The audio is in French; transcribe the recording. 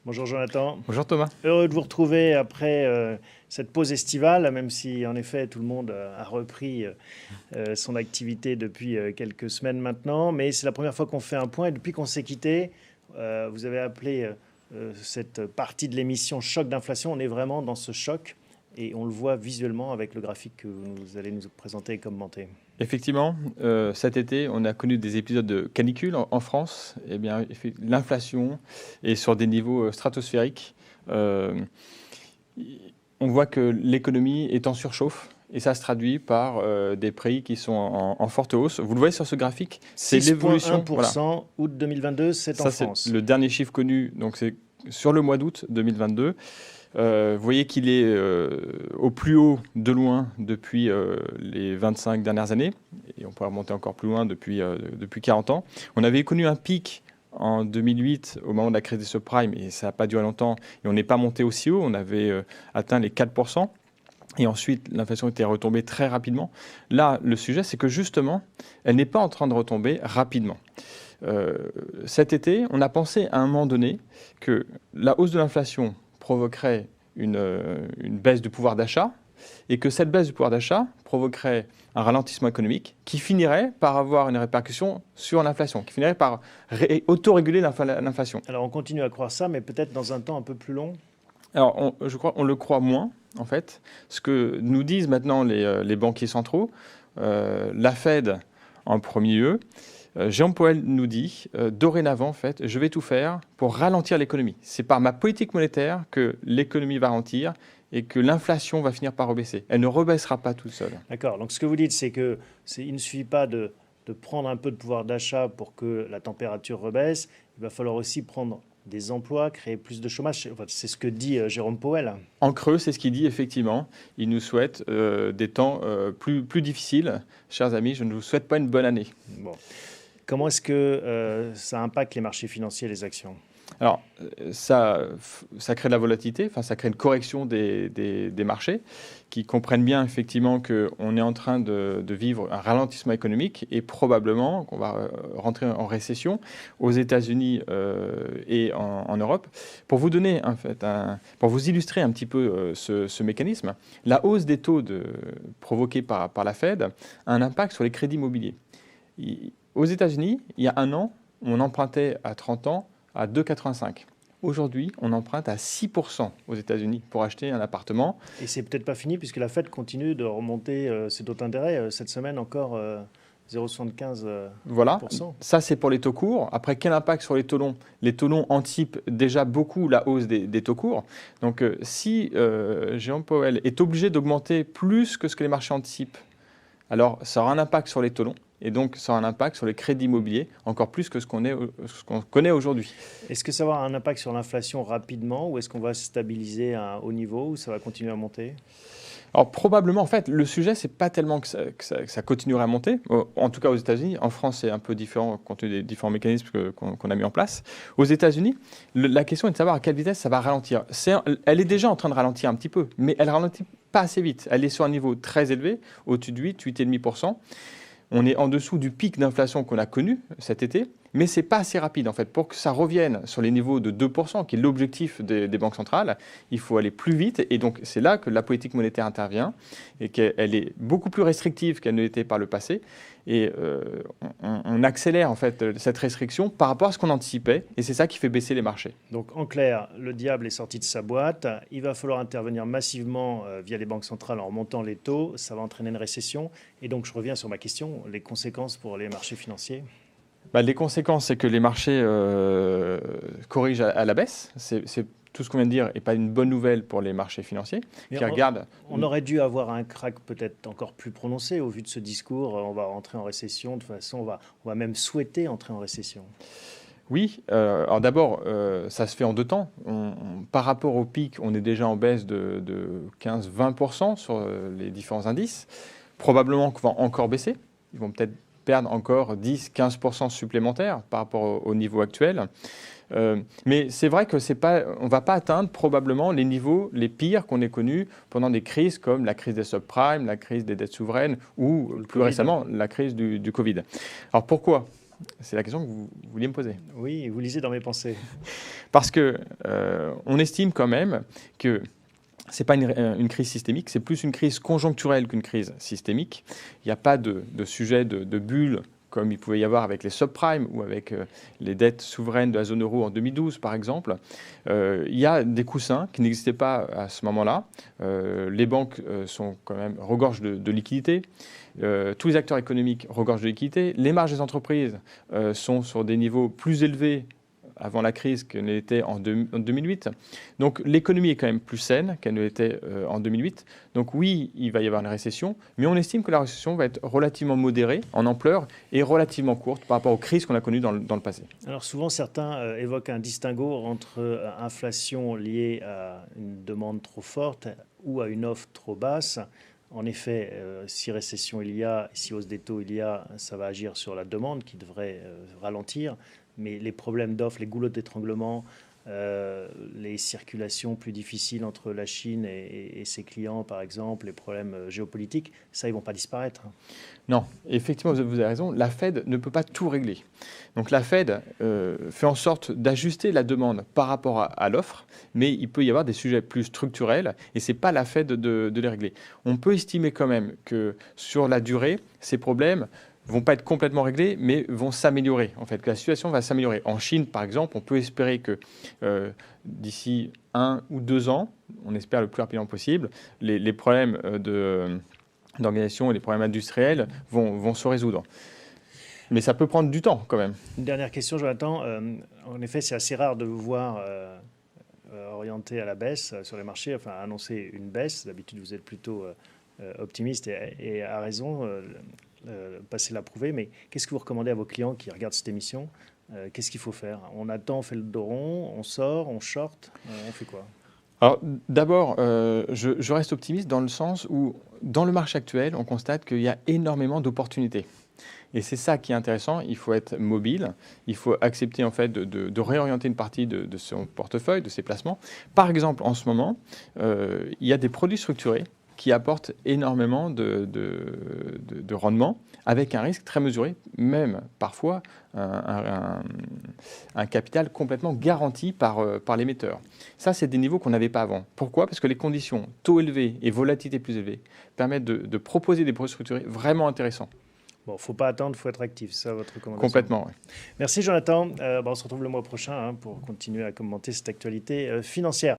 Bonjour Jonathan. Bonjour Thomas. Heureux de vous retrouver après cette pause estivale, même si en effet tout le monde a repris son activité depuis quelques semaines maintenant. Mais c'est la première fois qu'on fait un point et depuis qu'on s'est quitté, vous avez appelé cette partie de l'émission choc d'inflation. On est vraiment dans ce choc et on le voit visuellement avec le graphique que vous allez nous présenter et commenter. Effectivement, cet été, on a connu des épisodes de canicule en France. Eh bien, l'inflation est sur des niveaux stratosphériques. Euh, on voit que l'économie est en surchauffe et ça se traduit par des prix qui sont en forte hausse. Vous le voyez sur ce graphique, c'est l'évolution. 6,1% août 2022, c'est en Ça, France. c'est le dernier chiffre connu, donc c'est sur le mois d'août 2022. Vous voyez qu'il est au plus haut de loin depuis les 25 dernières années, et on pourrait remonter encore plus loin depuis 40 ans. On avait connu un pic en 2008 au moment de la crise des subprimes, et ça n'a pas duré longtemps, et on n'est pas monté aussi haut, on avait atteint les 4%, et ensuite l'inflation était retombée très rapidement. Là, le sujet, c'est que justement, elle n'est pas en train de retomber rapidement. Cet été, on a pensé à un moment donné que la hausse de l'inflation provoquerait une baisse du pouvoir d'achat et que cette baisse du pouvoir d'achat provoquerait un ralentissement économique qui finirait par avoir une répercussion sur l'inflation, qui finirait par autoréguler l'inflation. Alors on continue à croire ça, mais peut-être dans un temps un peu plus long. Alors je crois qu'on le croit moins, en fait. Ce que nous disent maintenant les banquiers centraux, la Fed en premier lieu, Jérôme Powell nous dit, dorénavant, en fait, je vais tout faire pour ralentir l'économie. C'est par ma politique monétaire que l'économie va ralentir et que l'inflation va finir par rebaisser. Elle ne rebaissera pas toute seule. D'accord. Donc ce que vous dites, c'est que il ne suffit pas de prendre un peu de pouvoir d'achat pour que la température rebaisse. Il va falloir aussi prendre des emplois, créer plus de chômage. Enfin, c'est ce que dit Jérôme Powell. En creux, c'est ce qu'il dit effectivement. Il nous souhaite des temps plus difficiles. Chers amis, je ne vous souhaite pas une bonne année. Bon. Comment est-ce que ça impacte les marchés financiers et les actions? Alors, ça crée de la volatilité, enfin, ça crée une correction des marchés qui comprennent bien effectivement qu'on est en train de vivre un ralentissement économique et probablement qu'on va rentrer en récession aux États-Unis et en Europe. Pour vous donner, en fait, pour vous illustrer un petit peu ce mécanisme, la hausse des taux provoquée par la Fed a un impact sur les crédits immobiliers. Aux États-Unis, il y a un an, on empruntait à 30 ans à 2,85. Aujourd'hui, on emprunte à 6% aux États-Unis pour acheter un appartement. Et c'est peut-être pas fini puisque la Fed continue de remonter ses taux d'intérêt. Cette semaine encore 0,75%. Voilà, ça c'est pour les taux courts. Après, quel impact sur les taux longs? Les taux longs anticipent déjà beaucoup la hausse des taux courts. Donc si Jérôme Powell est obligé d'augmenter plus que ce que les marchés anticipent, alors ça aura un impact sur les taux longs. Et donc, ça aura un impact sur les crédits immobiliers, encore plus que ce qu'on connaît aujourd'hui. Est-ce que ça va avoir un impact sur l'inflation rapidement ou est-ce qu'on va se stabiliser à un haut niveau ou ça va continuer à monter? Alors probablement, en fait, le sujet, c'est pas tellement que ça continuerait à monter. En tout cas aux États-Unis. En France, c'est un peu différent compte tenu des différents mécanismes qu'on a mis en place. Aux États-Unis, la question est de savoir à quelle vitesse ça va ralentir. Elle est déjà en train de ralentir un petit peu, mais elle ralentit pas assez vite. Elle est sur un niveau très élevé, au-dessus de 8,5%. On est en dessous du pic d'inflation qu'on a connu cet été, mais ce n'est pas assez rapide en fait. Pour que ça revienne sur les niveaux de 2%, qui est l'objectif des banques centrales, il faut aller plus vite. Et donc c'est là que la politique monétaire intervient et qu'elle est beaucoup plus restrictive qu'elle ne l'était par le passé. Et on accélère en fait cette restriction par rapport à ce qu'on anticipait. Et c'est ça qui fait baisser les marchés. Donc en clair, le diable est sorti de sa boîte. Il va falloir intervenir massivement via les banques centrales en remontant les taux. Ça va entraîner une récession. Et donc je reviens sur ma question, les conséquences pour les marchés financiers. Les conséquences, c'est que les marchés corrigent à la baisse. C'est tout ce qu'on vient de dire n'est pas une bonne nouvelle pour les marchés financiers. On aurait dû avoir un crack peut-être encore plus prononcé au vu de ce discours. On va rentrer en récession. De toute façon, on va même souhaiter entrer en récession. Oui, alors d'abord, ça se fait en deux temps. Par rapport au pic, on est déjà en baisse de 15-20% sur les différents indices. Probablement qu'on va encore baisser. Ils vont peut-être perdre encore 10-15% supplémentaires par rapport au niveau actuel. Mais c'est vrai que on ne va pas atteindre probablement les niveaux les pires qu'on ait connus pendant des crises comme la crise des subprimes, la crise des dettes souveraines ou plus récemment la crise du Covid. Alors pourquoi ? C'est la question que vous vouliez me poser. Oui, vous lisez dans mes pensées. Parce que on estime quand même que ce n'est pas une crise systémique, c'est plus une crise conjoncturelle qu'une crise systémique. Il n'y a pas de sujet de bulle comme il pouvait y avoir avec les subprimes ou avec les dettes souveraines de la zone euro en 2012, par exemple. Il y a des coussins qui n'existaient pas à ce moment-là. Les banques sont quand même regorgent de liquidités. Tous les acteurs économiques regorgent de liquidités. Les marges des entreprises sont sur des niveaux plus élevés avant la crise qu'elle n'était en 2008. Donc l'économie est quand même plus saine qu'elle ne l'était en 2008. Donc oui, il va y avoir une récession, mais on estime que la récession va être relativement modérée en ampleur et relativement courte par rapport aux crises qu'on a connues dans le passé. Alors souvent, certains évoquent un distinguo entre inflation liée à une demande trop forte ou à une offre trop basse. En effet, si récession il y a, si hausse des taux il y a, ça va agir sur la demande qui devrait ralentir. Mais les problèmes d'offres, les goulots d'étranglement, les circulations plus difficiles entre la Chine et ses clients, par exemple, les problèmes géopolitiques, ça, ils ne vont pas disparaître. Non, effectivement, vous avez raison, la Fed ne peut pas tout régler. Donc la Fed fait en sorte d'ajuster la demande par rapport à l'offre, mais il peut y avoir des sujets plus structurels et ce n'est pas la Fed de les régler. On peut estimer quand même que sur la durée, ces problèmes vont pas être complètement réglés, mais vont s'améliorer. En fait, que la situation va s'améliorer. En Chine, par exemple, on peut espérer que d'ici 1 ou 2 ans, on espère le plus rapidement possible, les problèmes d'organisation et les problèmes industriels vont se résoudre. Mais ça peut prendre du temps quand même. Une dernière question, Jonathan. En effet, c'est assez rare de vous voir orienté à la baisse sur les marchés, enfin annoncer une baisse. D'habitude, vous êtes plutôt optimiste et à raison. Passer l'approuver, mais qu'est-ce que vous recommandez à vos clients qui regardent cette émission? Qu'est-ce qu'il faut faire? On attend, on fait le dos rond, on sort, on short, on fait quoi? Alors d'abord, je reste optimiste dans le sens où dans le marché actuel, on constate qu'il y a énormément d'opportunités. Et c'est ça qui est intéressant, il faut être mobile, il faut accepter en fait de réorienter une partie de son portefeuille, de ses placements. Par exemple, en ce moment, il y a des produits structurés qui apportent énormément de rendement, avec un risque très mesuré, même parfois un capital complètement garanti par l'émetteur. Ça, c'est des niveaux qu'on n'avait pas avant. Pourquoi? Parce que les conditions taux élevés et volatilité plus élevée permettent de proposer des produits structurés vraiment intéressants. Bon, il ne faut pas attendre, il faut être actif, c'est ça votre recommandation? Complètement, oui. Merci Jonathan. On se retrouve le mois prochain pour continuer à commenter cette actualité financière.